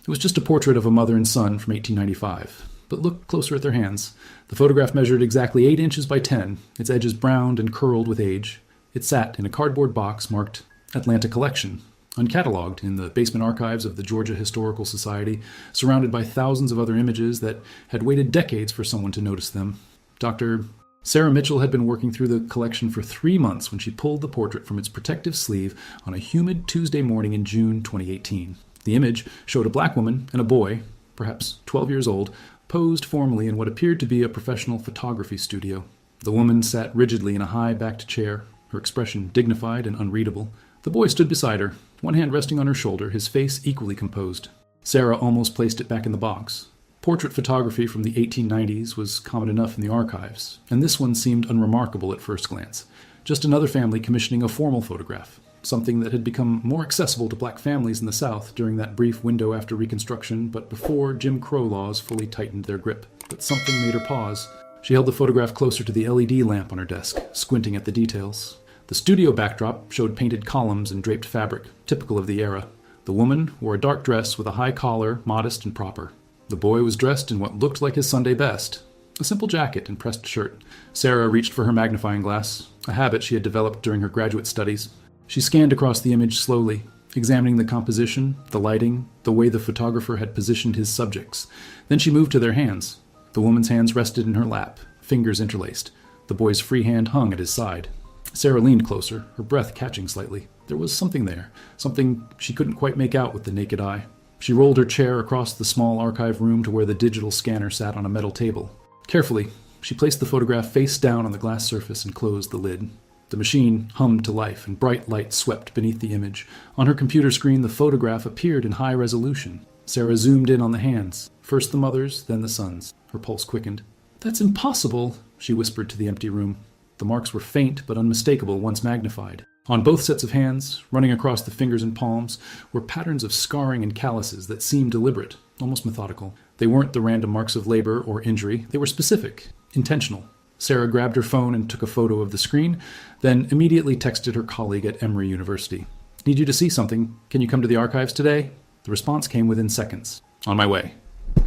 It was just a portrait of a mother and son from 1895. But look closer at their hands. The photograph measured exactly 8 inches by 10, its edges browned and curled with age. It sat in a cardboard box marked Atlanta Collection, uncatalogued in the basement archives of the Georgia Historical Society, surrounded by thousands of other images that had waited decades for someone to notice them. Dr. Sarah Mitchell had been working through the collection for 3 months when she pulled the portrait from its protective sleeve on a humid Tuesday morning in June 2018. The image showed a black woman and a boy, perhaps 12 years old, posed formally in what appeared to be a professional photography studio. The woman sat rigidly in a high-backed chair, her expression dignified and unreadable. The boy stood beside her, one hand resting on her shoulder, his face equally composed. Sarah almost placed it back in the box. Portrait photography from the 1890s was common enough in the archives, and this one seemed unremarkable at first glance. Just another family commissioning a formal photograph, something that had become more accessible to black families in the South during that brief window after Reconstruction, but before Jim Crow laws fully tightened their grip. But something made her pause. She held the photograph closer to the LED lamp on her desk, squinting at the details. The studio backdrop showed painted columns and draped fabric, typical of the era. The woman wore a dark dress with a high collar, modest and proper. The boy was dressed in what looked like his Sunday best, a simple jacket and pressed shirt. Sarah reached for her magnifying glass, a habit she had developed during her graduate studies. She scanned across the image slowly, examining the composition, the lighting, the way the photographer had positioned his subjects. Then she moved to their hands. The woman's hands rested in her lap, fingers interlaced. The boy's free hand hung at his side. Sarah leaned closer, her breath catching slightly. There was something there, something she couldn't quite make out with the naked eye. She rolled her chair across the small archive room to where the digital scanner sat on a metal table. Carefully, she placed the photograph face down on the glass surface and closed the lid. The machine hummed to life, and bright light swept beneath the image. On her computer screen, the photograph appeared in high resolution. Sarah zoomed in on the hands, first the mother's, then the son's. Her pulse quickened. "That's impossible," she whispered to the empty room. The marks were faint but unmistakable once magnified. On both sets of hands, running across the fingers and palms, were patterns of scarring and calluses that seemed deliberate, almost methodical. They weren't the random marks of labor or injury. They were specific, intentional. Sarah grabbed her phone and took a photo of the screen, then immediately texted her colleague at Emory University. "Need you to see something. Can you come to the archives today?" The response came within seconds. "On my way."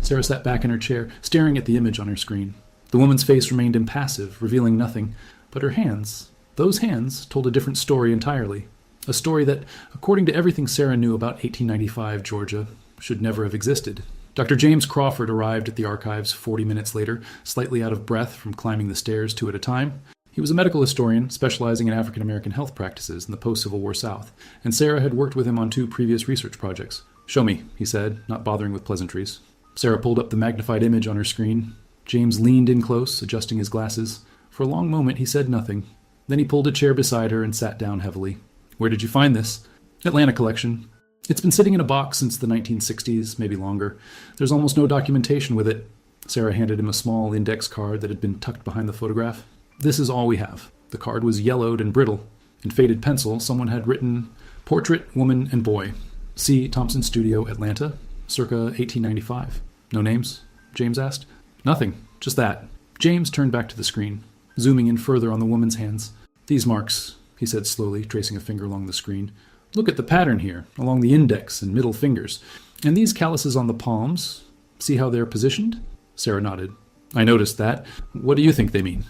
Sarah sat back in her chair, staring at the image on her screen. The woman's face remained impassive, revealing nothing. But her hands, those hands, told a different story entirely. A story that, according to everything Sarah knew about 1895 Georgia, should never have existed. Dr. James Crawford arrived at the archives 40 minutes later, slightly out of breath from climbing the stairs 2 at a time. He was a medical historian specializing in African American health practices in the post-Civil War South, and Sarah had worked with him on 2 previous research projects. "Show me," he said, not bothering with pleasantries. Sarah pulled up the magnified image on her screen. James leaned in close, adjusting his glasses. For a long moment he said nothing. Then he pulled a chair beside her and sat down heavily. "Where did you find this?" "Atlanta Collection. It's been sitting in a box since the 1960s, maybe longer. There's almost no documentation with it." Sarah handed him a small index card that had been tucked behind the photograph. "This is all we have." The card was yellowed and brittle. In faded pencil, someone had written, "Portrait, woman, and boy. C. Thompson Studio, Atlanta, circa 1895. "No names?" James asked. "Nothing. Just that." James turned back to the screen, zooming in further on the woman's hands. "These marks," he said slowly, tracing a finger along the screen. "Look at the pattern here, along the index and middle fingers. And these calluses on the palms, see how they're positioned?" Sarah nodded. "I noticed that. What do you think they mean?"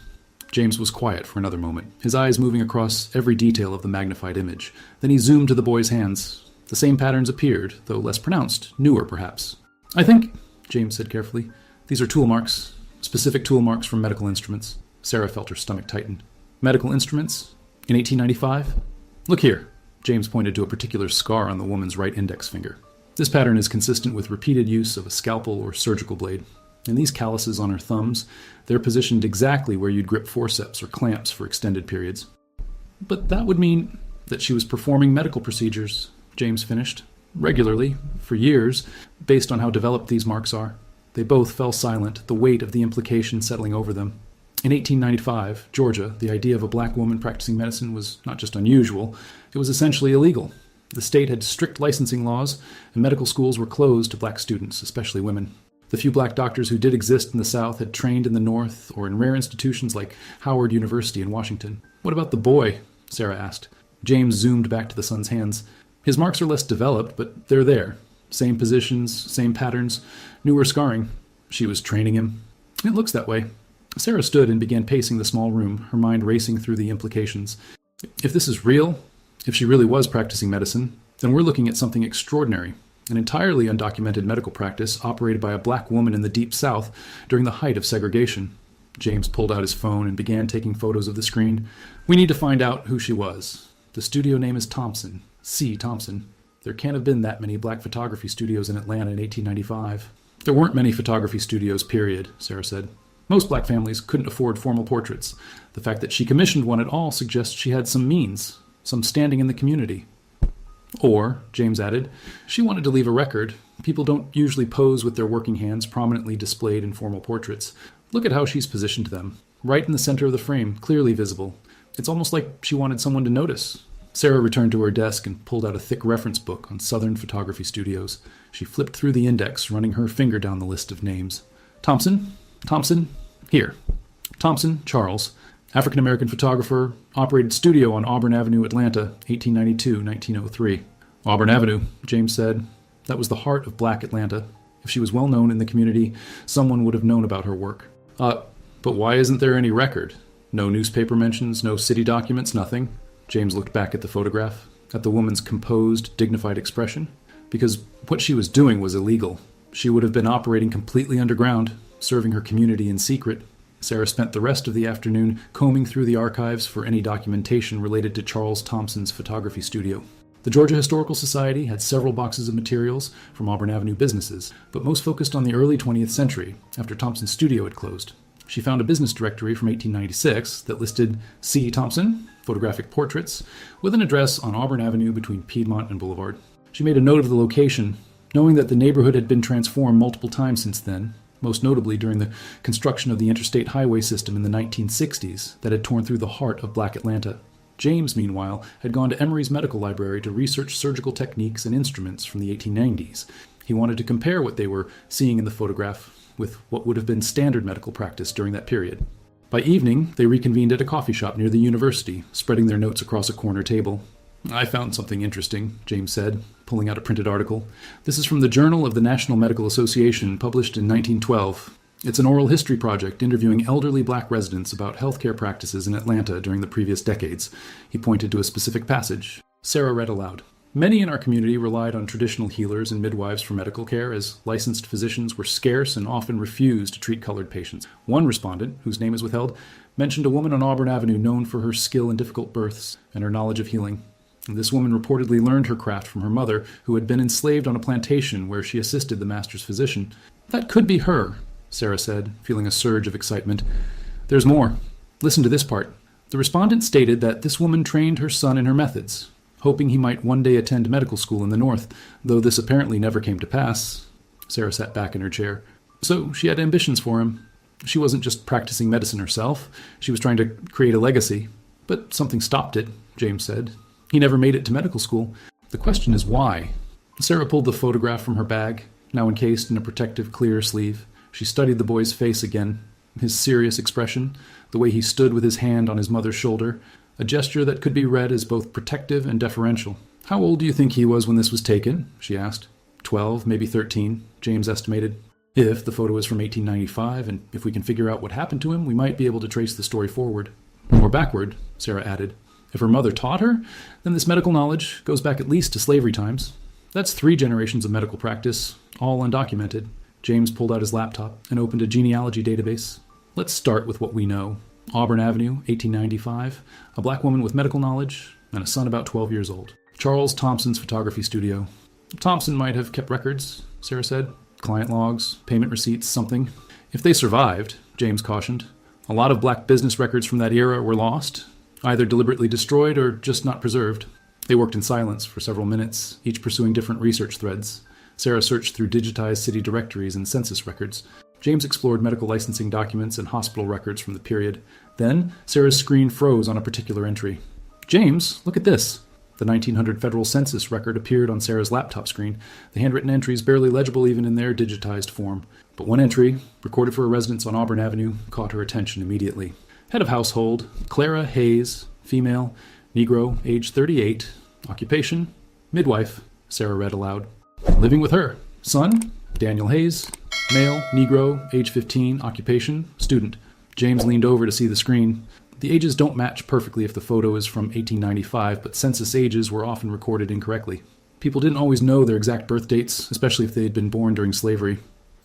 James was quiet for another moment, his eyes moving across every detail of the magnified image. Then he zoomed to the boy's hands. The same patterns appeared, though less pronounced, newer perhaps. "I think," James said carefully, "these are tool marks, specific tool marks from medical instruments." Sarah felt her stomach tighten. "Medical instruments? In 1895? Look here." James pointed to a particular scar on the woman's right index finger. "This pattern is consistent with repeated use of a scalpel or surgical blade. And these calluses on her thumbs, they're positioned exactly where you'd grip forceps or clamps for extended periods." "But that would mean that she was performing medical procedures," James finished. "Regularly, for years, based on how developed these marks are." They both fell silent, the weight of the implication settling over them. In 1895, Georgia, the idea of a black woman practicing medicine was not just unusual, it was essentially illegal. The state had strict licensing laws, and medical schools were closed to black students, especially women. The few black doctors who did exist in the South had trained in the North or in rare institutions like Howard University in Washington. "What about the boy?" Sarah asked. James zoomed back to the son's hands. "His marks are less developed, but they're there. Same positions, same patterns, newer scarring. She was training him. It looks that way. Sarah stood and began pacing the small room, her mind racing through the implications. If this is real, if she really was practicing medicine, then we're looking at something extraordinary. An entirely undocumented medical practice operated by a black woman in the Deep South during the height of segregation. James pulled out his phone and began taking photos of the screen. We need to find out who she was. The studio name is Thompson. C. Thompson. There can't have been that many black photography studios in Atlanta in 1895. There weren't many photography studios, period, Sarah said. Most black families couldn't afford formal portraits. The fact that she commissioned one at all suggests she had some means, some standing in the community. Or, James added, she wanted to leave a record. People don't usually pose with their working hands prominently displayed in formal portraits. Look at how she's positioned them. Right in the center of the frame, clearly visible. It's almost like she wanted someone to notice. Sarah returned to her desk and pulled out a thick reference book on Southern photography studios. She flipped through the index, running her finger down the list of names. Thompson, here. Thompson, Charles, African-American photographer, operated studio on Auburn Avenue, Atlanta, 1892-1903. Auburn Avenue, James said. That was the heart of black Atlanta. If she was well known in the community, someone would have known about her work. But why isn't there any record? No newspaper mentions, no city documents, nothing. James looked back at the photograph, at the woman's composed, dignified expression. Because what she was doing was illegal. She would have been operating completely underground, serving her community in secret. Sarah spent the rest of the afternoon combing through the archives for any documentation related to Charles Thompson's photography studio. The Georgia Historical Society had several boxes of materials from Auburn Avenue businesses, but most focused on the early 20th century, after Thompson's studio had closed. She found a business directory from 1896 that listed C. Thompson, photographic portraits, with an address on Auburn Avenue between Piedmont and Boulevard. She made a note of the location, knowing that the neighborhood had been transformed multiple times since then, most notably during the construction of the interstate highway system in the 1960s that had torn through the heart of black Atlanta. James, meanwhile, had gone to Emory's Medical Library to research surgical techniques and instruments from the 1890s. He wanted to compare what they were seeing in the photograph with what would have been standard medical practice during that period. By evening, they reconvened at a coffee shop near the university, spreading their notes across a corner table. I found something interesting, James said, pulling out a printed article. This is from the Journal of the National Medical Association, published in 1912. It's an oral history project interviewing elderly black residents about healthcare practices in Atlanta during the previous decades. He pointed to a specific passage. Sarah read aloud. Many in our community relied on traditional healers and midwives for medical care, as licensed physicians were scarce and often refused to treat colored patients. One respondent, whose name is withheld, mentioned a woman on Auburn Avenue known for her skill in difficult births and her knowledge of healing. And this woman reportedly learned her craft from her mother, who had been enslaved on a plantation where she assisted the master's physician. That could be her, Sarah said, feeling a surge of excitement. There's more. Listen to this part. The respondent stated that this woman trained her son in her methods, hoping he might one day attend medical school in the North, though this apparently never came to pass. Sarah sat back in her chair. So she had ambitions for him. She wasn't just practicing medicine herself. She was trying to create a legacy. But something stopped it, James said. He never made it to medical school. The question is why? Sarah pulled the photograph from her bag, now encased in a protective clear sleeve. She studied the boy's face again, his serious expression, the way he stood with his hand on his mother's shoulder, a gesture that could be read as both protective and deferential. How old do you think he was when this was taken? She asked. 12, maybe 13, James estimated. If the photo is from 1895, and if we can figure out what happened to him, we might be able to trace the story forward. Or backward, Sarah added. If her mother taught her, then this medical knowledge goes back at least to slavery times. That's 3 generations of medical practice, all undocumented. James pulled out his laptop and opened a genealogy database. Let's start with what we know. Auburn Avenue, 1895, a black woman with medical knowledge, and a son about 12 years old. Charles Thompson's photography studio. Thompson might have kept records, Sarah said. Client logs, payment receipts, something. If they survived, James cautioned. A lot of black business records from that era were lost, either deliberately destroyed or just not preserved. They worked in silence for several minutes, each pursuing different research threads. Sarah searched through digitized city directories and census records. James explored medical licensing documents and hospital records from the period. Then, Sarah's screen froze on a particular entry. James, look at this. The 1900 federal census record appeared on Sarah's laptop screen, the handwritten entries barely legible even in their digitized form. But one entry, recorded for a residence on Auburn Avenue, caught her attention immediately. Head of household, Clara Hayes, female, Negro, age 38, occupation, midwife, Sarah read aloud. Living with her. Son, Daniel Hayes. Male, Negro, age 15, occupation, student. James leaned over to see the screen. The ages don't match perfectly if the photo is from 1895, but census ages were often recorded incorrectly. People didn't always know their exact birth dates, especially if they had been born during slavery.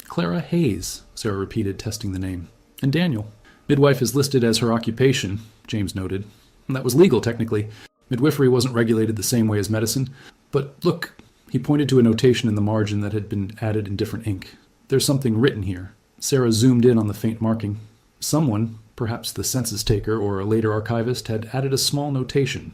Clara Hayes, Sarah repeated, testing the name. And Daniel. Midwife is listed as her occupation, James noted. And that was legal, technically. Midwifery wasn't regulated the same way as medicine. But look, he pointed to a notation in the margin that had been added in different ink. There's something written here. Sarah zoomed in on the faint marking. Someone, perhaps the census taker or a later archivist, had added a small notation.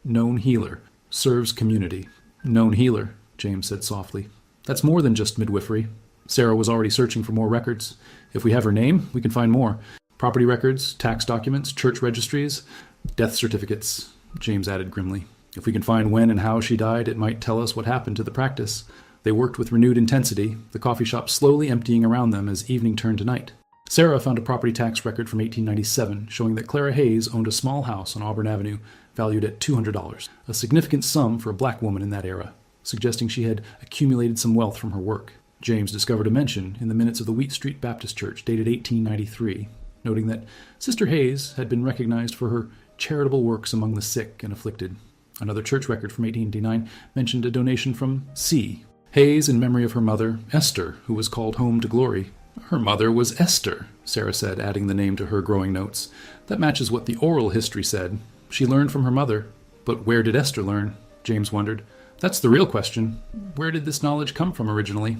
Known healer. Serves community. Known healer, James said softly. That's more than just midwifery. Sarah was already searching for more records. If we have her name, we can find more. Property records, tax documents, church registries, death certificates, James added grimly. If we can find when and how she died, it might tell us what happened to the practice. They worked with renewed intensity, the coffee shop slowly emptying around them as evening turned to night. Sarah found a property tax record from 1897 showing that Clara Hayes owned a small house on Auburn Avenue valued at $200, a significant sum for a black woman in that era, suggesting she had accumulated some wealth from her work. James discovered a mention in the minutes of the Wheat Street Baptist Church dated 1893, noting that Sister Hayes had been recognized for her charitable works among the sick and afflicted. Another church record from 1889 mentioned a donation from C. Hayes in memory of her mother, Esther, who was called home to glory. Her mother was Esther, Sarah said, adding the name to her growing notes. That matches what the oral history said. She learned from her mother. But where did Esther learn? James wondered. That's the real question. Where did this knowledge come from originally?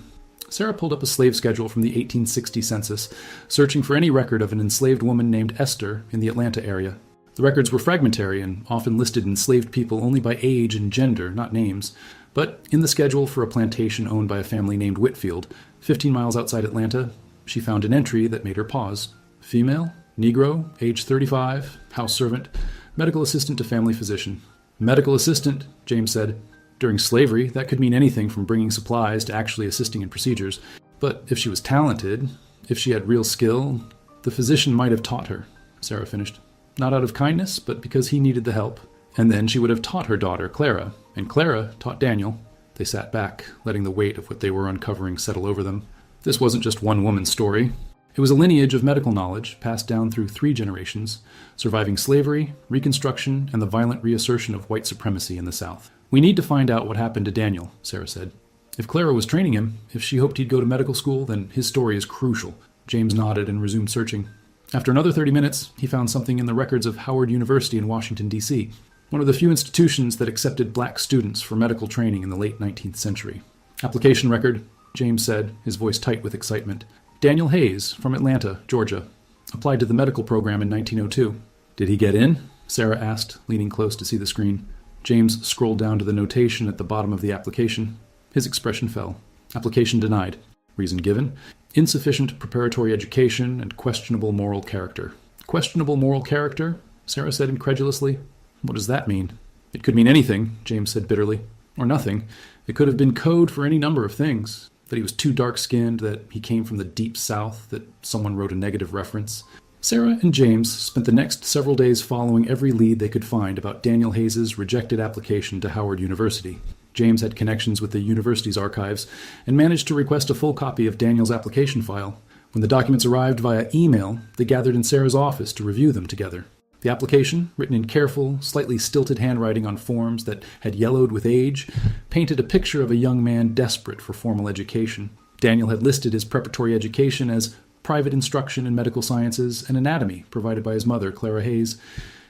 Sarah pulled up a slave schedule from the 1860 census, searching for any record of an enslaved woman named Esther in the Atlanta area. The records were fragmentary and often listed enslaved people only by age and gender, not names. But in the schedule for a plantation owned by a family named Whitfield, 15 miles outside Atlanta, she found an entry that made her pause. Female, Negro, age 35, house servant, medical assistant to family physician. Medical assistant, James said. During slavery, that could mean anything from bringing supplies to actually assisting in procedures. But if she was talented, if she had real skill, the physician might have taught her, Sarah finished. Not out of kindness, but because he needed the help. And then she would have taught her daughter, Clara, and Clara taught Daniel. They sat back, letting the weight of what they were uncovering settle over them. This wasn't just one woman's story. It was a lineage of medical knowledge passed down through 3 generations, surviving slavery, Reconstruction, and the violent reassertion of white supremacy in the South. We need to find out what happened to Daniel, Sarah said. If Clara was training him, if she hoped he'd go to medical school, then his story is crucial. James nodded and resumed searching. After another 30 minutes, he found something in the records of Howard University in Washington, D.C., one of the few institutions that accepted black students for medical training in the late 19th century. Application record, James said, his voice tight with excitement. Daniel Hayes, from Atlanta, Georgia. Applied to the medical program in 1902. Did he get in? Sarah asked, leaning close to see the screen. James scrolled down to the notation at the bottom of the application. His expression fell. Application denied. Reason given: insufficient preparatory education and questionable moral character. Questionable moral character? Sarah said incredulously. What does that mean? It could mean anything, James said bitterly. Or nothing. It could have been code for any number of things. That he was too dark-skinned, that he came from the deep south, that someone wrote a negative reference. Sarah and James spent the next several days following every lead they could find about Daniel Hayes' rejected application to Howard University. James had connections with the university's archives and managed to request a full copy of Daniel's application file. When the documents arrived via email, they gathered in Sarah's office to review them together. The application, written in careful, slightly stilted handwriting on forms that had yellowed with age, painted a picture of a young man desperate for formal education. Daniel had listed his preparatory education as private instruction in medical sciences and anatomy provided by his mother, Clara Hayes.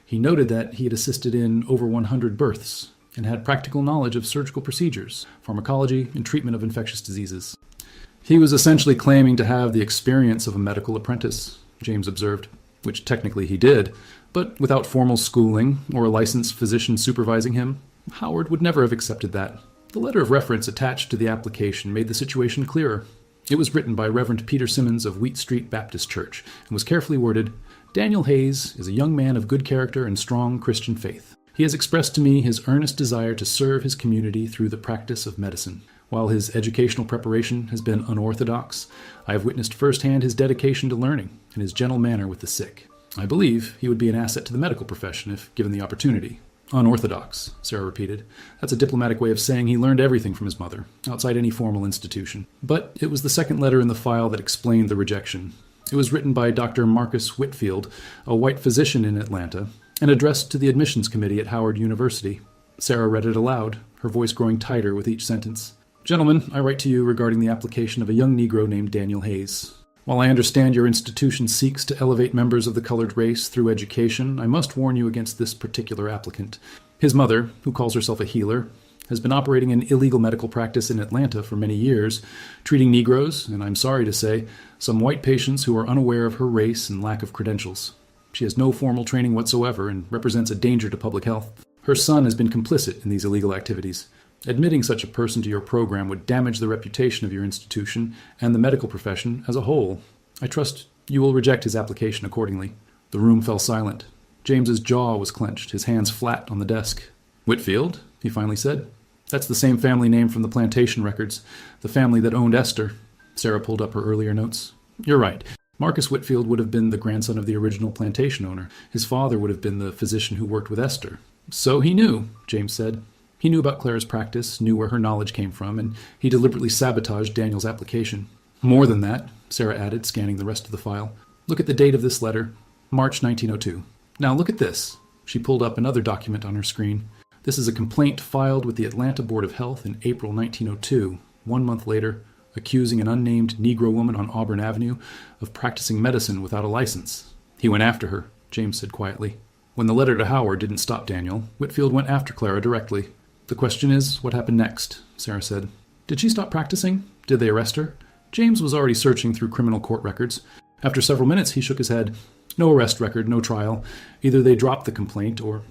He noted that he had assisted in over 100 births and had practical knowledge of surgical procedures, pharmacology, and treatment of infectious diseases. He was essentially claiming to have the experience of a medical apprentice, James observed, which technically he did, but without formal schooling or a licensed physician supervising him, Howard would never have accepted that. The letter of reference attached to the application made the situation clearer. It was written by Reverend Peter Simmons of Wheat Street Baptist Church and was carefully worded, Daniel Hayes is a young man of good character and strong Christian faith. He has expressed to me his earnest desire to serve his community through the practice of medicine. While his educational preparation has been unorthodox, I have witnessed firsthand his dedication to learning and his gentle manner with the sick. I believe he would be an asset to the medical profession if given the opportunity. Unorthodox, Sarah repeated. That's a diplomatic way of saying he learned everything from his mother, outside any formal institution. But it was the second letter in the file that explained the rejection. It was written by Dr. Marcus Whitfield, a white physician in Atlanta, and addressed to the admissions committee at Howard University. Sarah read it aloud, her voice growing tighter with each sentence. Gentlemen, I write to you regarding the application of a young Negro named Daniel Hayes. While I understand your institution seeks to elevate members of the colored race through education, I must warn you against this particular applicant. His mother, who calls herself a healer, has been operating an illegal medical practice in Atlanta for many years, treating Negroes, and I'm sorry to say, some white patients who are unaware of her race and lack of credentials. She has no formal training whatsoever and represents a danger to public health. Her son has been complicit in these illegal activities. Admitting such a person to your program would damage the reputation of your institution and the medical profession as a whole. I trust you will reject his application accordingly. The room fell silent. James's jaw was clenched, his hands flat on the desk. Whitfield, he finally said. That's the same family name from the plantation records, the family that owned Esther. Sarah pulled up her earlier notes. You're right. Marcus Whitfield would have been the grandson of the original plantation owner. His father would have been the physician who worked with Esther. So he knew, James said. He knew about Clara's practice, knew where her knowledge came from, and he deliberately sabotaged Daniel's application. More than that, Sarah added, scanning the rest of the file. Look at the date of this letter, March 1902. Now look at this. She pulled up another document on her screen. This is a complaint filed with the Atlanta Board of Health in April 1902, 1 month later, accusing an unnamed Negro woman on Auburn Avenue of practicing medicine without a license. He went after her, James said quietly. When the letter to Howard didn't stop Daniel, Whitfield went after Clara directly. The question is, what happened next? Sarah said. Did she stop practicing? Did they arrest her? James was already searching through criminal court records. After several minutes, he shook his head. No arrest record, no trial. Either they dropped the complaint, or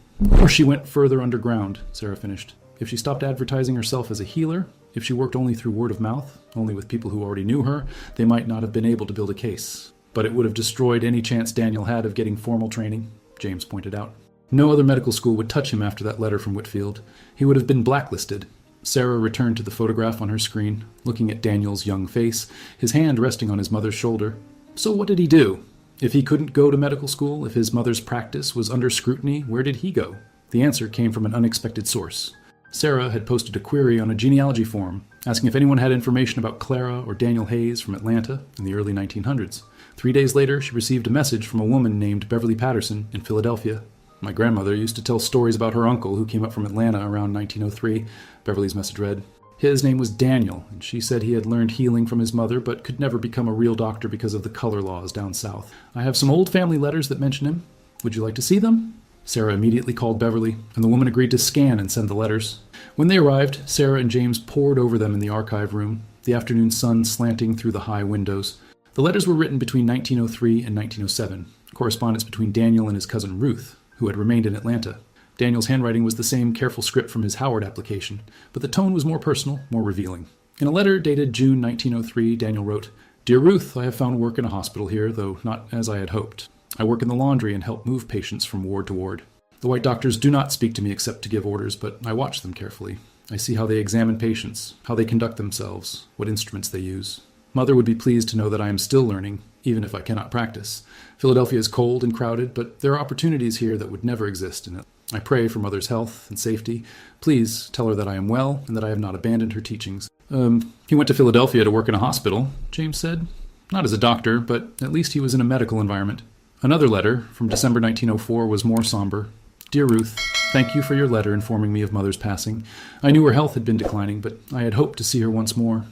she went further underground, Sarah finished. If she stopped advertising herself as a healer, if she worked only through word of mouth, only with people who already knew her, they might not have been able to build a case. But it would have destroyed any chance Daniel had of getting formal training, James pointed out. No other medical school would touch him after that letter from Whitfield. He would have been blacklisted. Sarah returned to the photograph on her screen, looking at Daniel's young face, his hand resting on his mother's shoulder. So what did he do? If he couldn't go to medical school, if his mother's practice was under scrutiny, where did he go? The answer came from an unexpected source. Sarah had posted a query on a genealogy forum, asking if anyone had information about Clara or Daniel Hayes from Atlanta in the early 1900s. 3 days later, she received a message from a woman named Beverly Patterson in Philadelphia. My grandmother used to tell stories about her uncle who came up from Atlanta around 1903, Beverly's message read. His name was Daniel, and she said he had learned healing from his mother but could never become a real doctor because of the color laws down south. I have some old family letters that mention him. Would you like to see them? Sarah immediately called Beverly, and the woman agreed to scan and send the letters. When they arrived, Sarah and James pored over them in the archive room, the afternoon sun slanting through the high windows. The letters were written between 1903 and 1907, correspondence between Daniel and his cousin Ruth, who had remained in Atlanta. Daniel's handwriting was the same careful script from his Howard application, but the tone was more personal, more revealing. In a letter dated June 1903, Daniel wrote, Dear Ruth, I have found work in a hospital here, though not as I had hoped. I work in the laundry and help move patients from ward to ward. The white doctors do not speak to me except to give orders, but I watch them carefully. I see how they examine patients, how they conduct themselves, what instruments they use. Mother would be pleased to know that I am still learning, even if I cannot practice. Philadelphia is cold and crowded, but there are opportunities here that would never exist in it. I pray for Mother's health and safety. Please tell her that I am well and that I have not abandoned her teachings. He went to Philadelphia to work in a hospital, James said. Not as a doctor, but at least he was in a medical environment. Another letter from December 1904 was more somber. Dear Ruth, thank you for your letter informing me of Mother's passing. I knew her health had been declining, but I had hoped to see her once more.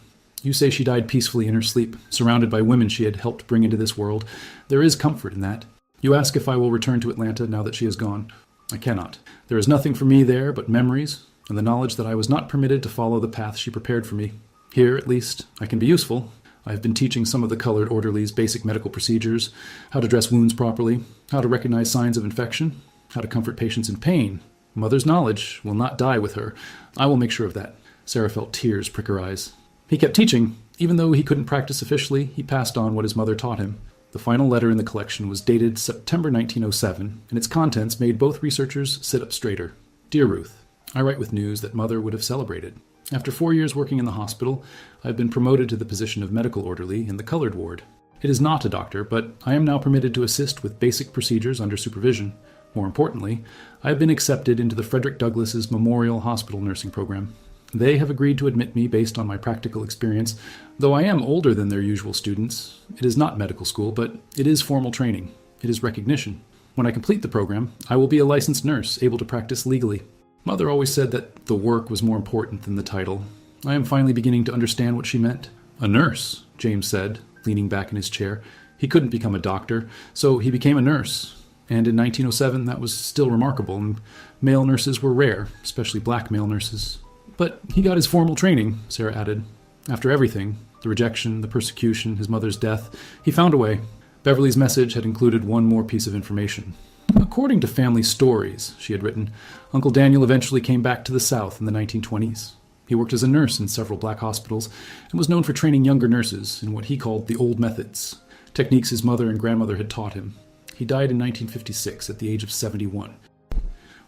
You say she died peacefully in her sleep, surrounded by women she had helped bring into this world. There is comfort in that. You ask if I will return to Atlanta now that she is gone. I cannot. There is nothing for me there but memories and the knowledge that I was not permitted to follow the path she prepared for me. Here, at least, I can be useful. I have been teaching some of the colored orderlies basic medical procedures, how to dress wounds properly, how to recognize signs of infection, how to comfort patients in pain. Mother's knowledge will not die with her. I will make sure of that. Sarah felt tears prick her eyes. He kept teaching. Even though he couldn't practice officially, he passed on what his mother taught him. The final letter in the collection was dated September 1907, and its contents made both researchers sit up straighter. Dear Ruth, I write with news that Mother would have celebrated. After 4 years working in the hospital, I have been promoted to the position of medical orderly in the colored ward. It is not a doctor, but I am now permitted to assist with basic procedures under supervision. More importantly, I have been accepted into the Frederick Douglass's Memorial Hospital nursing program. They have agreed to admit me based on my practical experience, though I am older than their usual students. It is not medical school, but it is formal training. It is recognition. When I complete the program, I will be a licensed nurse, able to practice legally. Mother always said that the work was more important than the title. I am finally beginning to understand what she meant. A nurse, James said, leaning back in his chair. He couldn't become a doctor, so he became a nurse. And in 1907, that was still remarkable, and male nurses were rare, especially black male nurses. But he got his formal training, Sarah added. After everything, the rejection, the persecution, his mother's death, he found a way. Beverly's message had included one more piece of information. According to family stories, she had written, Uncle Daniel eventually came back to the South in the 1920s. He worked as a nurse in several black hospitals and was known for training younger nurses in what he called the old methods, techniques his mother and grandmother had taught him. He died in 1956 at the age of 71.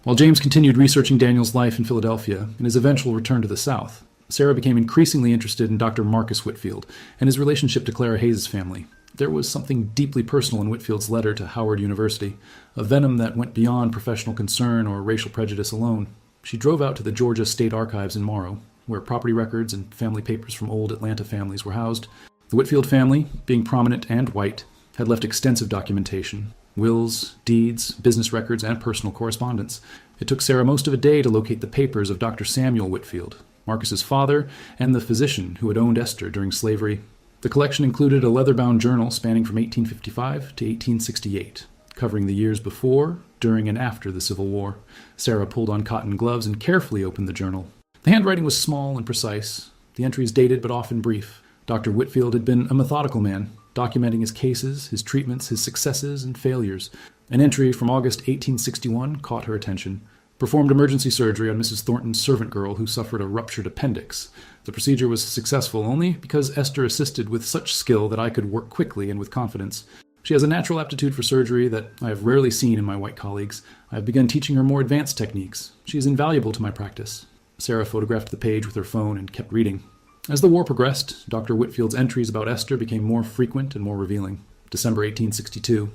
While James continued researching Daniel's life in Philadelphia and his eventual return to the South, Sarah became increasingly interested in Dr. Marcus Whitfield and his relationship to Clara Hayes' family. There was something deeply personal in Whitfield's letter to Howard University, a venom that went beyond professional concern or racial prejudice alone. She drove out to the Georgia State Archives in Morrow, where property records and family papers from old Atlanta families were housed. The Whitfield family, being prominent and white, had left extensive documentation, wills, deeds, business records, and personal correspondence. It took Sarah most of a day to locate the papers of Dr. Samuel Whitfield, Marcus's father, and the physician who had owned Esther during slavery. The collection included a leather-bound journal spanning from 1855 to 1868, covering the years before, during, and after the Civil War. Sarah pulled on cotton gloves and carefully opened the journal. The handwriting was small and precise, the entries dated but often brief. Dr. Whitfield had been a methodical man, documenting his cases, his treatments, his successes and failures. An entry from August 1861 caught her attention. Performed emergency surgery on Mrs. Thornton's servant girl who suffered a ruptured appendix. The procedure was successful only because Esther assisted with such skill that I could work quickly and with confidence. She has a natural aptitude for surgery that I have rarely seen in my white colleagues. I have begun teaching her more advanced techniques. She is invaluable to my practice. Sarah photographed the page with her phone and kept reading. As the war progressed, Dr. Whitfield's entries about Esther became more frequent and more revealing. December 1862.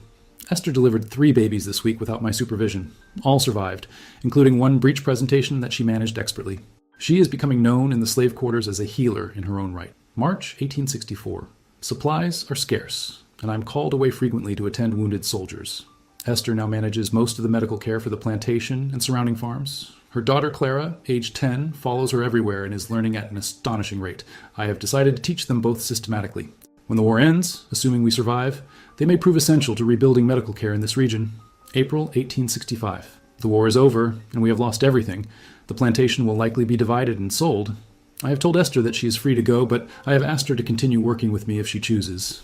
Esther delivered 3 babies this week without my supervision. All survived, including one breech presentation that she managed expertly. She is becoming known in the slave quarters as a healer in her own right. March 1864. Supplies are scarce, and I'm called away frequently to attend wounded soldiers. Esther now manages most of the medical care for the plantation and surrounding farms. Her daughter Clara, age 10, follows her everywhere and is learning at an astonishing rate. I have decided to teach them both systematically. When the war ends, assuming we survive, they may prove essential to rebuilding medical care in this region. April 1865. The war is over, and we have lost everything. The plantation will likely be divided and sold. I have told Esther that she is free to go, but I have asked her to continue working with me if she chooses.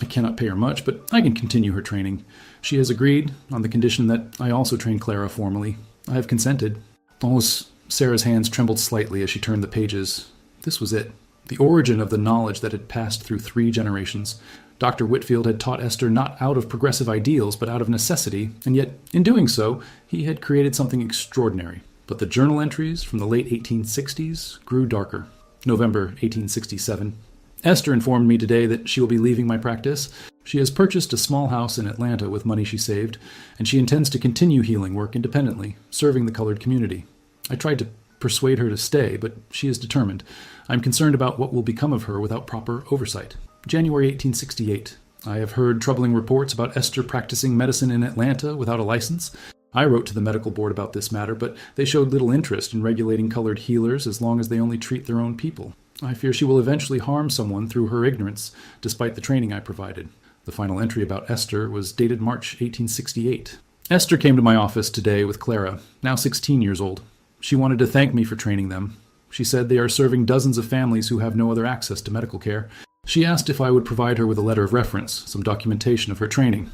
I cannot pay her much, but I can continue her training. She has agreed, on the condition that I also train Clara formally. I have consented. Almost Sarah's hands trembled slightly as she turned the pages. This was it. The origin of the knowledge that had passed through 3 generations. Dr. Whitfield had taught Esther not out of progressive ideals, but out of necessity, and yet, in doing so, he had created something extraordinary. But the journal entries from the late 1860s grew darker. November 1867. Esther informed me today that she will be leaving my practice. She has purchased a small house in Atlanta with money she saved, and she intends to continue healing work independently, serving the colored community. I tried to persuade her to stay, but she is determined. I'm concerned about what will become of her without proper oversight. January 1868. I have heard troubling reports about Esther practicing medicine in Atlanta without a license. I wrote to the medical board about this matter, but they showed little interest in regulating colored healers as long as they only treat their own people. I fear she will eventually harm someone through her ignorance, despite the training I provided. The final entry about Esther was dated March 1868. Esther came to my office today with Clara, now 16 years old. She wanted to thank me for training them. She said they are serving dozens of families who have no other access to medical care. She asked if I would provide her with a letter of reference, some documentation of her training.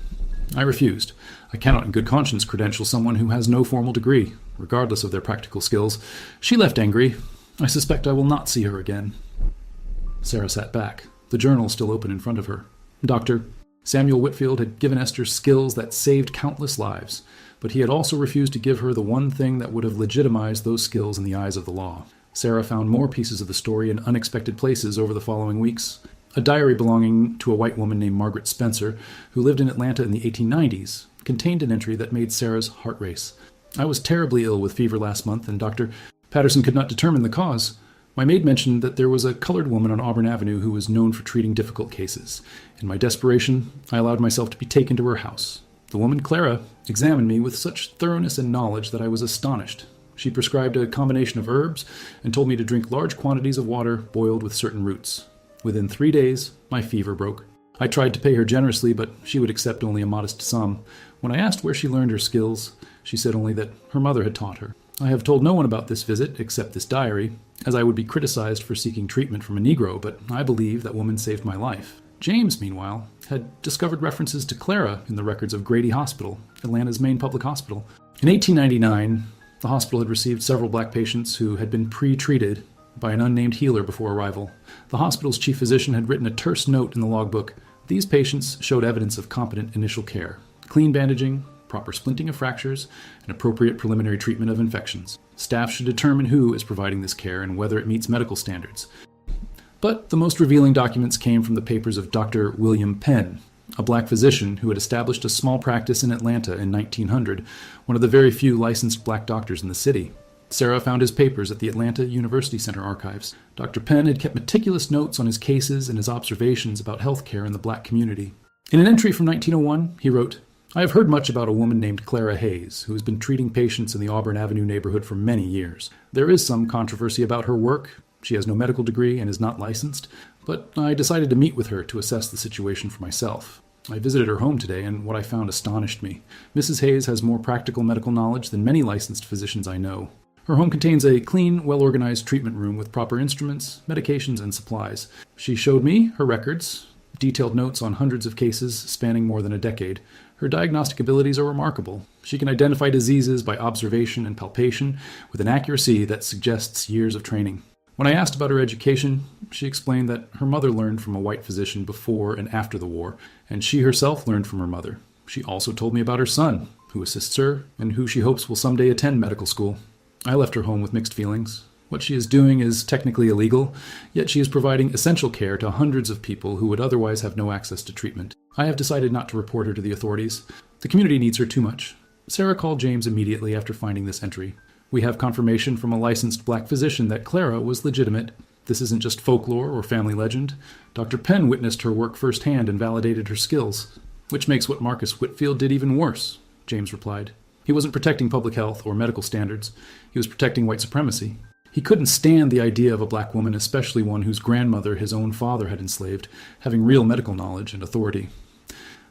I refused. I cannot in good conscience credential someone who has no formal degree, regardless of their practical skills. She left angry. I suspect I will not see her again. Sarah sat back, the journal still open in front of her. Dr. Samuel Whitfield had given Esther skills that saved countless lives, but he had also refused to give her the one thing that would have legitimized those skills in the eyes of the law. Sarah found more pieces of the story in unexpected places over the following weeks. A diary belonging to a white woman named Margaret Spencer, who lived in Atlanta in the 1890s, contained an entry that made Sarah's heart race. I was terribly ill with fever last month, and Dr. Patterson could not determine the cause. My maid mentioned that there was a colored woman on Auburn Avenue who was known for treating difficult cases. In my desperation, I allowed myself to be taken to her house. The woman, Clara, examined me with such thoroughness and knowledge that I was astonished. She prescribed a combination of herbs and told me to drink large quantities of water boiled with certain roots. Within 3 days, my fever broke. I tried to pay her generously, but she would accept only a modest sum. When I asked where she learned her skills, she said only that her mother had taught her. I have told no one about this visit except this diary, as I would be criticized for seeking treatment from a Negro, but I believe that woman saved my life. James, meanwhile, had discovered references to Clara in the records of Grady Hospital, Atlanta's main public hospital. In 1899, the hospital had received several black patients who had been pre-treated by an unnamed healer before arrival. The hospital's chief physician had written a terse note in the logbook. These patients showed evidence of competent initial care, clean bandaging, proper splinting of fractures, and appropriate preliminary treatment of infections. Staff should determine who is providing this care and whether it meets medical standards. But the most revealing documents came from the papers of Dr. William Penn, a black physician who had established a small practice in Atlanta in 1900, one of the very few licensed black doctors in the city. Sarah found his papers at the Atlanta University Center archives. Dr. Penn had kept meticulous notes on his cases and his observations about health care in the black community. In an entry from 1901, he wrote, "I have heard much about a woman named Clara Hayes, who has been treating patients in the Auburn Avenue neighborhood for many years. There is some controversy about her work. She has no medical degree and is not licensed, but I decided to meet with her to assess the situation for myself. I visited her home today, and what I found astonished me. Mrs. Hayes has more practical medical knowledge than many licensed physicians I know. Her home contains a clean, well-organized treatment room with proper instruments, medications, and supplies. She showed me her records, detailed notes on hundreds of cases spanning more than a decade. Her diagnostic abilities are remarkable. She can identify diseases by observation and palpation with an accuracy that suggests years of training. When I asked about her education, she explained that her mother learned from a white physician before and after the war, and she herself learned from her mother. She also told me about her son, who assists her, and who she hopes will someday attend medical school. I left her home with mixed feelings. What she is doing is technically illegal, yet she is providing essential care to hundreds of people who would otherwise have no access to treatment. I have decided not to report her to the authorities. The community needs her too much." Sarah called James immediately after finding this entry. "We have confirmation from a licensed black physician that Clara was legitimate. This isn't just folklore or family legend. Dr. Penn witnessed her work firsthand and validated her skills." "Which makes what Marcus Whitfield did even worse," James replied. "He wasn't protecting public health or medical standards. He was protecting white supremacy. He couldn't stand the idea of a black woman, especially one whose grandmother his own father had enslaved, having real medical knowledge and authority."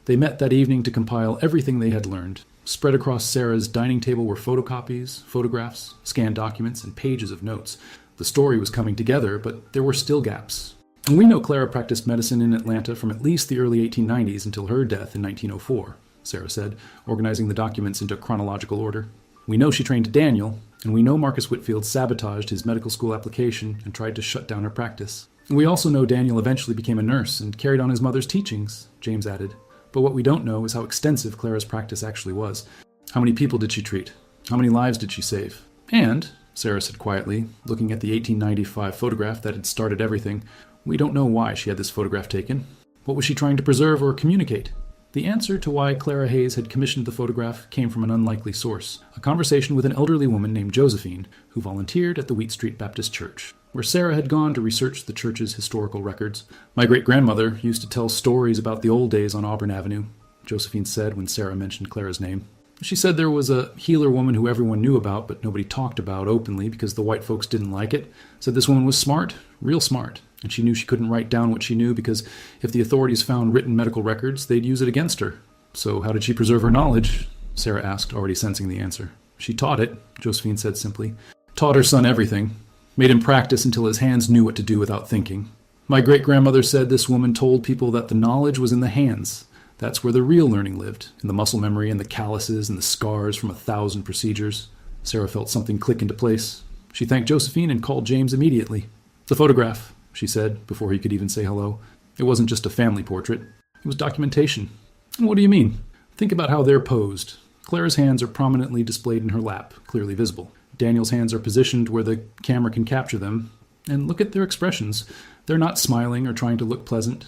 They met that evening to compile everything they had learned. Spread across Sarah's dining table were photocopies, photographs, scanned documents, and pages of notes. The story was coming together, but there were still gaps. And we know Clara practiced medicine in Atlanta from at least the early 1890s until her death in 1904, Sarah said, organizing the documents into chronological order. "We know she trained Daniel, and we know Marcus Whitfield sabotaged his medical school application and tried to shut down her practice. And we also know Daniel eventually became a nurse and carried on his mother's teachings," James added. "But what we don't know is how extensive Clara's practice actually was. How many people did she treat? How many lives did she save? And," Sarah said quietly, looking at the 1895 photograph that had started everything, "we don't know why she had this photograph taken. What was she trying to preserve or communicate?" The answer to why Clara Hayes had commissioned the photograph came from an unlikely source, a conversation with an elderly woman named Josephine, who volunteered at the Wheat Street Baptist Church, where Sarah had gone to research the church's historical records. "My great-grandmother used to tell stories about the old days on Auburn Avenue," Josephine said when Sarah mentioned Clara's name. "She said there was a healer woman who everyone knew about, but nobody talked about openly because the white folks didn't like it. Said this woman was smart, real smart, and she knew she couldn't write down what she knew because if the authorities found written medical records, they'd use it against her. So how did she preserve her knowledge?" Sarah asked, already sensing the answer. "She taught it," Josephine said simply. "Taught her son everything. Made him practice until his hands knew what to do without thinking. My great-grandmother said this woman told people that the knowledge was in the hands. That's where the real learning lived, in the muscle memory and the calluses and the scars from 1,000 procedures." Sarah felt something click into place. She thanked Josephine and called James immediately. "The photograph," she said, before he could even say hello. "It wasn't just a family portrait. It was documentation." "And what do you mean?" "Think about how they're posed. Clara's hands are prominently displayed in her lap, clearly visible. Daniel's hands are positioned where the camera can capture them. And look at their expressions. They're not smiling or trying to look pleasant.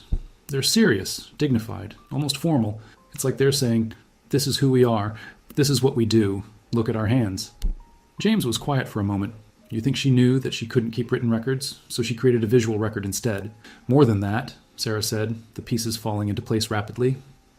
They're serious, dignified, almost formal. It's like they're saying, This is who we are. This is what we do. Look at our hands. James was quiet for a moment. You think she knew that she couldn't keep written records, so she created a visual record instead. More than that, Sarah said, the pieces falling into place rapidly.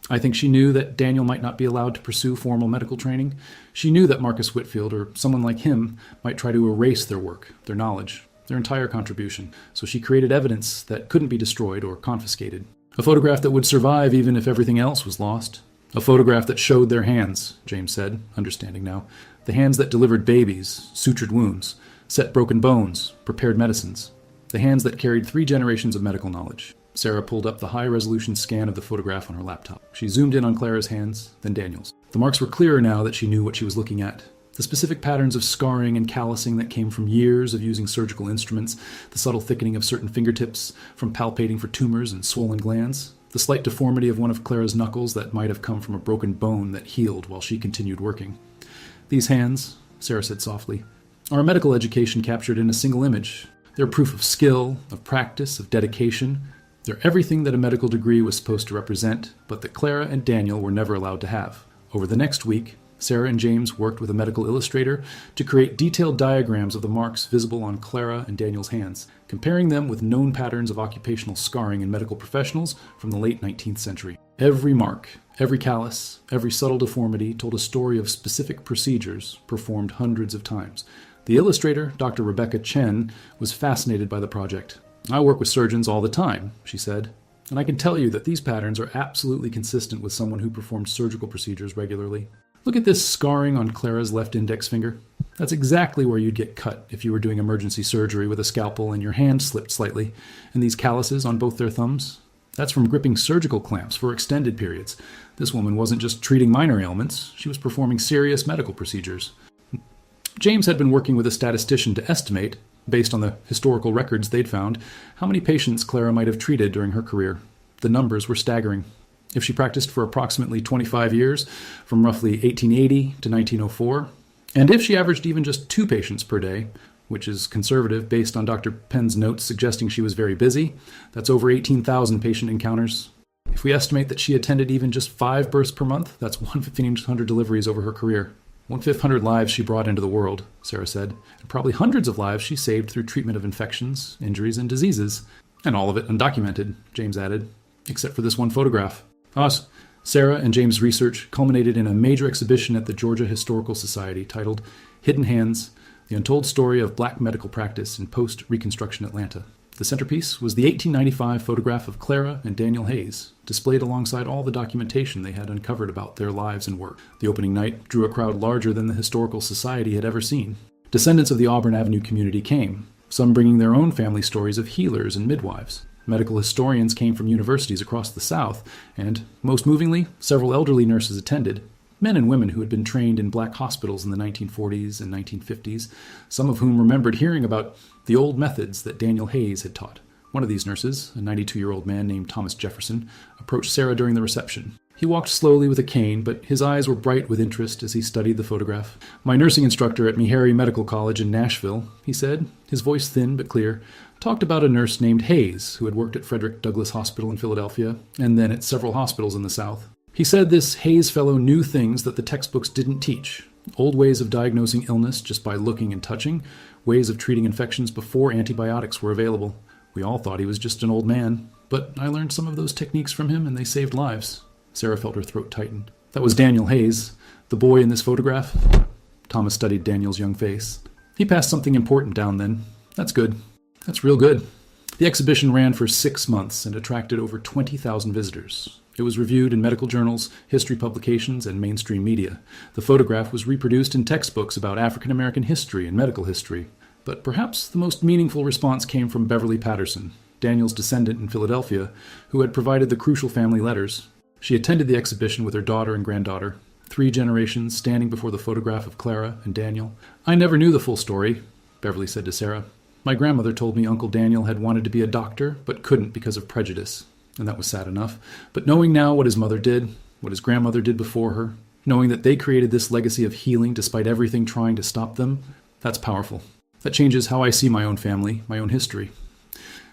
I think she knew that Daniel might not be allowed to pursue formal medical training. She knew that Marcus Whitfield or someone like him might try to erase their work, their knowledge, their entire contribution. So she created evidence that couldn't be destroyed or confiscated. A photograph that would survive even if everything else was lost. A photograph that showed their hands, James said, understanding now. The hands that delivered babies, sutured wounds, set broken bones, prepared medicines. The hands that carried 3 generations of medical knowledge. Sarah pulled up the high-resolution scan of the photograph on her laptop. She zoomed in on Clara's hands, then Daniel's. The marks were clearer now that she knew what she was looking at. The specific patterns of scarring and callousing that came from years of using surgical instruments, the subtle thickening of certain fingertips from palpating for tumors and swollen glands, the slight deformity of one of Clara's knuckles that might have come from a broken bone that healed while she continued working. These hands, Sarah said softly, are a medical education captured in a single image. They're proof of skill, of practice, of dedication. They're everything that a medical degree was supposed to represent, but that Clara and Daniel were never allowed to have. Over the next week, Sarah and James worked with a medical illustrator to create detailed diagrams of the marks visible on Clara and Daniel's hands, comparing them with known patterns of occupational scarring in medical professionals from the late 19th century. Every mark, every callus, every subtle deformity told a story of specific procedures performed hundreds of times. The illustrator, Dr. Rebecca Chen, was fascinated by the project. I work with surgeons all the time, she said, and I can tell you that these patterns are absolutely consistent with someone who performed surgical procedures regularly. Look at this scarring on Clara's left index finger. That's exactly where you'd get cut if you were doing emergency surgery with a scalpel and your hand slipped slightly. And these calluses on both their thumbs? That's from gripping surgical clamps for extended periods. This woman wasn't just treating minor ailments, she was performing serious medical procedures. James had been working with a statistician to estimate, based on the historical records they'd found, how many patients Clara might have treated during her career. The numbers were staggering. If she practiced for approximately 25 years, from roughly 1880 to 1904, and if she averaged even just 2 patients per day, which is conservative based on Dr. Penn's notes suggesting she was very busy, that's over 18,000 patient encounters. If we estimate that she attended even just 5 births per month, that's 1,500 deliveries over her career. 1,500 lives she brought into the world, Sarah said, and probably hundreds of lives she saved through treatment of infections, injuries, and diseases. And all of it undocumented, James added, except for this one photograph. Sarah and James' research culminated in a major exhibition at the Georgia Historical Society titled Hidden Hands, The Untold Story of Black Medical Practice in Post-Reconstruction Atlanta. The centerpiece was the 1895 photograph of Clara and Daniel Hayes, displayed alongside all the documentation they had uncovered about their lives and work. The opening night drew a crowd larger than the Historical Society had ever seen. Descendants of the Auburn Avenue community came, some bringing their own family stories of healers and midwives. Medical historians came from universities across the South, and, most movingly, several elderly nurses attended, men and women who had been trained in black hospitals in the 1940s and 1950s, some of whom remembered hearing about the old methods that Daniel Hayes had taught. One of these nurses, a 92-year-old man named Thomas Jefferson, approached Sarah during the reception. He walked slowly with a cane, but his eyes were bright with interest as he studied the photograph. "My nursing instructor at Meharry Medical College in Nashville," he said, his voice thin but clear, talked about a nurse named Hayes who had worked at Frederick Douglass Hospital in Philadelphia, and then at several hospitals in the South. He said this Hayes fellow knew things that the textbooks didn't teach. Old ways of diagnosing illness just by looking and touching, ways of treating infections before antibiotics were available. We all thought he was just an old man, but I learned some of those techniques from him and they saved lives. Sarah felt her throat tighten. That was Daniel Hayes, the boy in this photograph. Thomas studied Daniel's young face. He passed something important down then. That's good. That's real good. The exhibition ran for 6 months and attracted over 20,000 visitors. It was reviewed in medical journals, history publications, and mainstream media. The photograph was reproduced in textbooks about African American history and medical history. But perhaps the most meaningful response came from Beverly Patterson, Daniel's descendant in Philadelphia, who had provided the crucial family letters. She attended the exhibition with her daughter and granddaughter, 3 generations standing before the photograph of Clara and Daniel. "I never knew the full story," Beverly said to Sarah. "My grandmother told me Uncle Daniel had wanted to be a doctor, but couldn't because of prejudice. And that was sad enough. But knowing now what his mother did, what his grandmother did before her, knowing that they created this legacy of healing despite everything trying to stop them, that's powerful. That changes how I see my own family, my own history."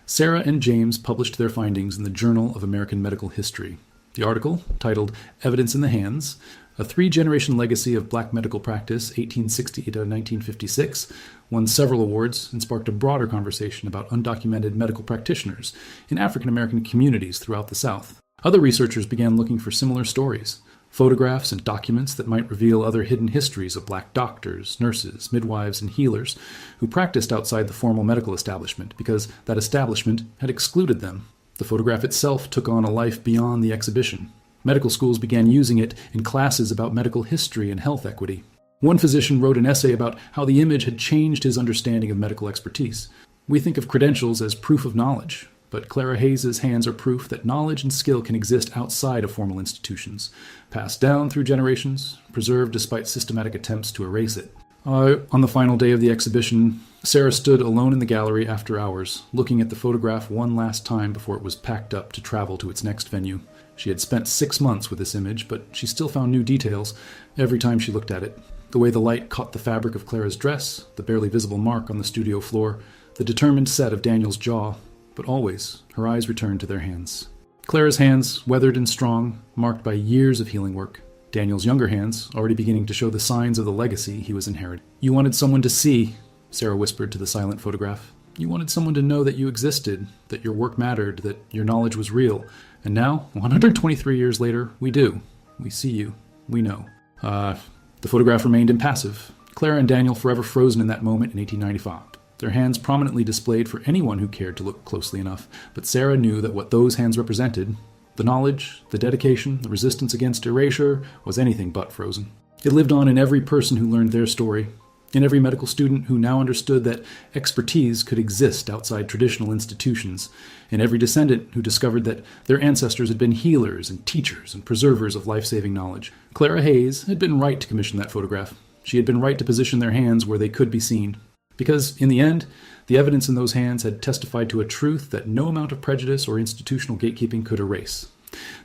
Sarah and James published their findings in the Journal of American Medical History. The article, titled Evidence in the Hands, a three-generation legacy of black medical practice, 1860 to 1956, won several awards and sparked a broader conversation about undocumented medical practitioners in African American communities throughout the South. Other researchers began looking for similar stories, photographs and documents that might reveal other hidden histories of black doctors, nurses, midwives, and healers who practiced outside the formal medical establishment because that establishment had excluded them. The photograph itself took on a life beyond the exhibition. Medical schools began using it in classes about medical history and health equity. One physician wrote an essay about how the image had changed his understanding of medical expertise. We think of credentials as proof of knowledge, but Clara Hayes's hands are proof that knowledge and skill can exist outside of formal institutions, passed down through generations, preserved despite systematic attempts to erase it. On the final day of the exhibition, Sarah stood alone in the gallery after hours, looking at the photograph one last time before it was packed up to travel to its next venue. She had spent 6 months with this image, but she still found new details every time she looked at it. The way the light caught the fabric of Clara's dress, the barely visible mark on the studio floor, the determined set of Daniel's jaw, but always her eyes returned to their hands. Clara's hands, weathered and strong, marked by years of healing work. Daniel's younger hands, already beginning to show the signs of the legacy he was inheriting. "You wanted someone to see," Sarah whispered to the silent photograph. "You wanted someone to know that you existed, that your work mattered, that your knowledge was real. And now, 123 years later, we do. We see you. We know." The photograph remained impassive. Clara and Daniel forever frozen in that moment in 1895. Their hands prominently displayed for anyone who cared to look closely enough. But Sarah knew that what those hands represented, the knowledge, the dedication, the resistance against erasure, was anything but frozen. It lived on in every person who learned their story, in every medical student who now understood that expertise could exist outside traditional institutions, in every descendant who discovered that their ancestors had been healers and teachers and preservers of life-saving knowledge. Clara Hayes had been right to commission that photograph. She had been right to position their hands where they could be seen. Because, in the end, the evidence in those hands had testified to a truth that no amount of prejudice or institutional gatekeeping could erase.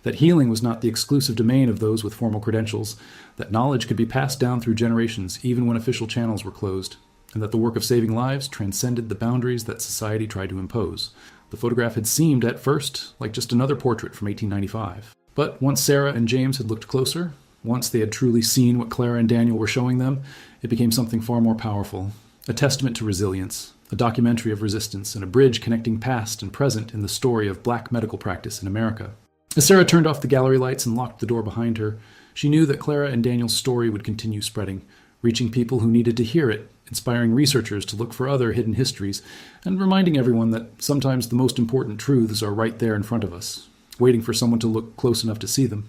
That healing was not the exclusive domain of those with formal credentials, that knowledge could be passed down through generations even when official channels were closed, and that the work of saving lives transcended the boundaries that society tried to impose. The photograph had seemed, at first, like just another portrait from 1895. But once Sarah and James had looked closer, once they had truly seen what Clara and Daniel were showing them, it became something far more powerful. A testament to resilience, a documentary of resistance, and a bridge connecting past and present in the story of black medical practice in America. As Sarah turned off the gallery lights and locked the door behind her, she knew that Clara and Daniel's story would continue spreading, reaching people who needed to hear it, inspiring researchers to look for other hidden histories, and reminding everyone that sometimes the most important truths are right there in front of us, waiting for someone to look close enough to see them.